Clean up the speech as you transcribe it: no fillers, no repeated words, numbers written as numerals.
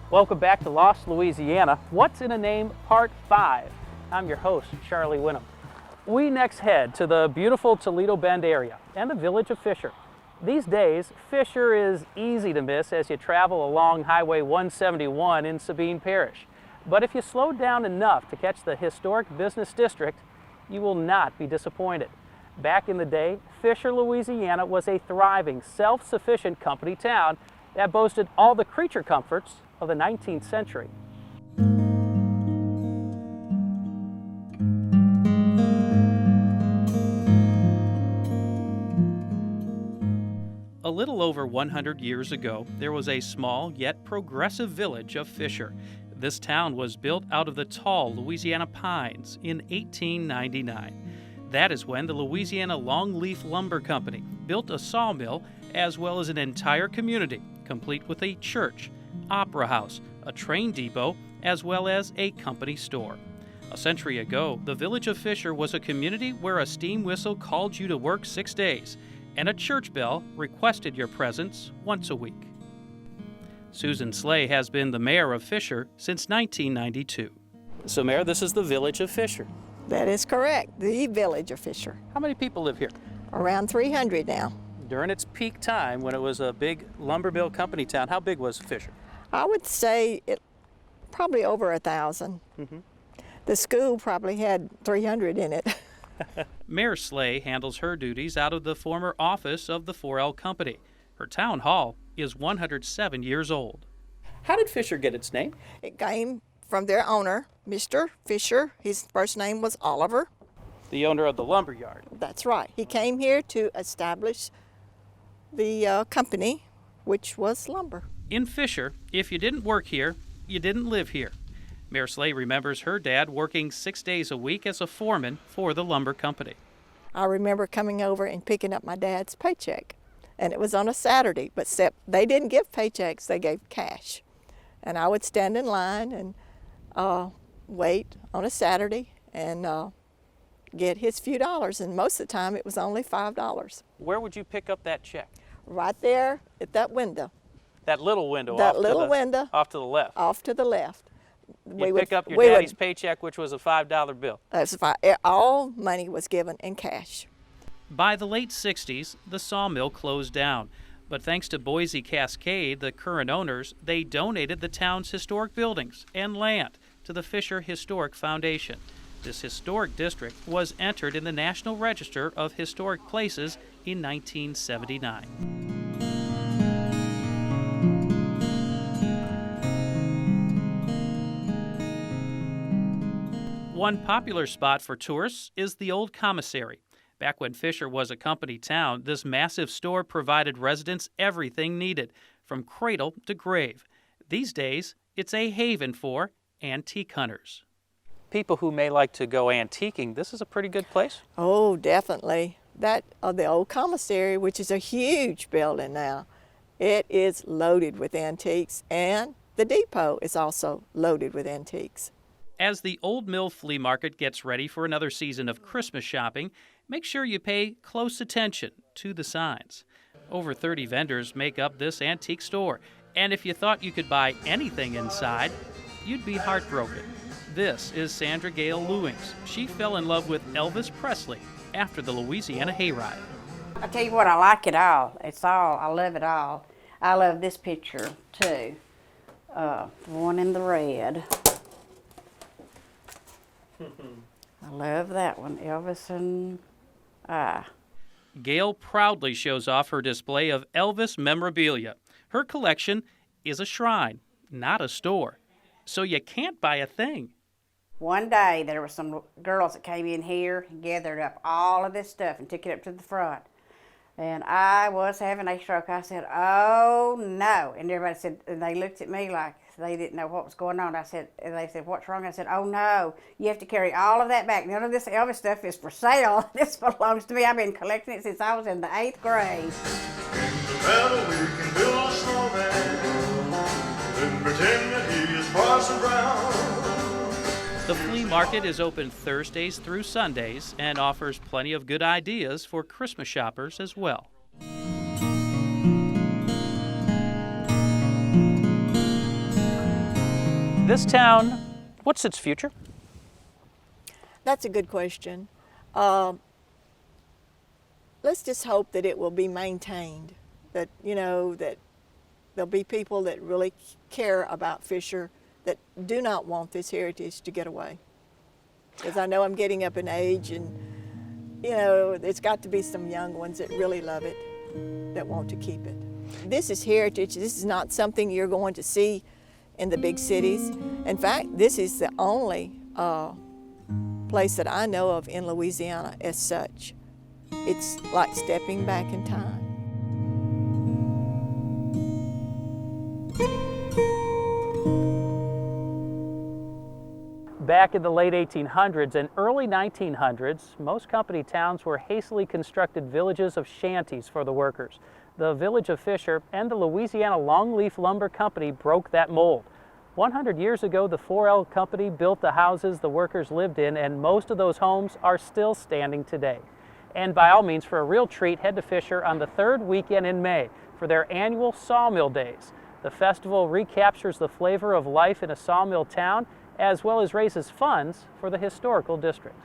Welcome back to Lost Louisiana. What's in a Name Part 5. I'm your host, Charlie Whinham. We next head to the beautiful Toledo Bend area and the village of Fisher. These days, Fisher is easy to miss as you travel along Highway 171 in Sabine Parish. But if you slow down enough to catch the historic business district, you will not be disappointed. Back in the day, Fisher, Louisiana was a thriving, self-sufficient company town that boasted all the creature comforts of the 19th century. A little over 100 years ago, there was a small yet progressive village of Fisher. This town was built out of the tall Louisiana pines in 1899. That is when the Louisiana Longleaf Lumber Company built a sawmill as well as an entire community, complete with a church, opera house, a train depot, as well as a company store. A century ago, the village of Fisher was a community where a steam whistle called you to work 6 days, and a church bell requested your presence once a week. Susan Slay has been the mayor of Fisher since 1992. So, Mayor, this is the village of Fisher. That is correct, the village of Fisher. How many people live here? Around 300 now. During its peak time, when it was a big lumber mill company town, how big was Fisher? I would say it probably over 1,000. Mm-hmm. The school probably had 300 in it. Mayor Slay handles her duties out of the former office of the 4L Company. Her town hall is 107 years old. How did Fisher get its name? It came from their owner, Mr. Fisher. His first name was Oliver. The owner of the lumber yard. That's right. He came here to establish the company, which was lumber. In Fisher, if you didn't work here, you didn't live here. Mayor Slay remembers her dad working 6 days a week as a foreman for the lumber company. I remember coming over and picking up my dad's paycheck, and it was on a Saturday, but they didn't give paychecks, they gave cash. And I would stand in line and wait on a Saturday and get his few dollars, and most of the time it was only $5. Where would you pick up that check? Right there at that window. That little window. That little window. Off to the left. Off to the left. You pick up your daddy's paycheck, which was a $5 bill. That's fine. All money was given in cash. By the late 60s, the sawmill closed down. But thanks to Boise Cascade, the current owners, they donated the town's historic buildings and land to the Fisher Historic Foundation. This historic district was entered in the National Register of Historic Places in 1979. One popular spot for tourists is the old commissary. Back when Fisher was a company town, this massive store provided residents everything needed, from cradle to grave. These days, it's a haven for antique hunters. People who may like to go antiquing, this is a pretty good place. Oh, definitely. That the old commissary, which is a huge building now, it is loaded with antiques, and the depot is also loaded with antiques. As the Old Mill Flea Market gets ready for another season of Christmas shopping, make sure you pay close attention to the signs. Over 30 vendors make up this antique store, and if you thought you could buy anything inside, you'd be heartbroken. This is Sandra Gale Lewings. She fell in love with Elvis Presley after the Louisiana hayride. I tell you what, I like it all. I love it all. I love this picture too. The one in the red. I love that one, Elvis and I. Gail proudly shows off her display of Elvis memorabilia. Her collection is a shrine, not a store. So you can't buy a thing. One day there were some girls that came in here and gathered up all of this stuff and took it up to the front. And I was having a stroke. I said, oh no. And everybody said, and they looked at me like they didn't know what was going on. And they said, what's wrong? I said, oh no, you have to carry all of that back. None of this Elvis stuff is for sale. This belongs to me. I've been collecting it since I was in the 8th grade. In the meadow we can build a snowman, then pretend that he is Parson Brown. The flea market is open Thursdays through Sundays and offers plenty of good ideas for Christmas shoppers as well. This town, what's its future? That's a good question. Let's just hope that it will be maintained, that, that there'll be people that really care about Fisher, that do not want this heritage to get away. Because I know I'm getting up in age, and, there's got to be some young ones that really love it, that want to keep it. This is heritage. This is not something you're going to see in the big cities. In fact, this is the only place that I know of in Louisiana as such. It's like stepping back in time. Back in the late 1800s and early 1900s, most company towns were hastily constructed villages of shanties for the workers. The village of Fisher and the Louisiana Longleaf Lumber Company broke that mold. 100 years ago, the 4L Company built the houses the workers lived in, and most of those homes are still standing today. And by all means, for a real treat, head to Fisher on the third weekend in May for their annual Sawmill Days. The festival recaptures the flavor of life in a sawmill town, as well as raises funds for the historical district.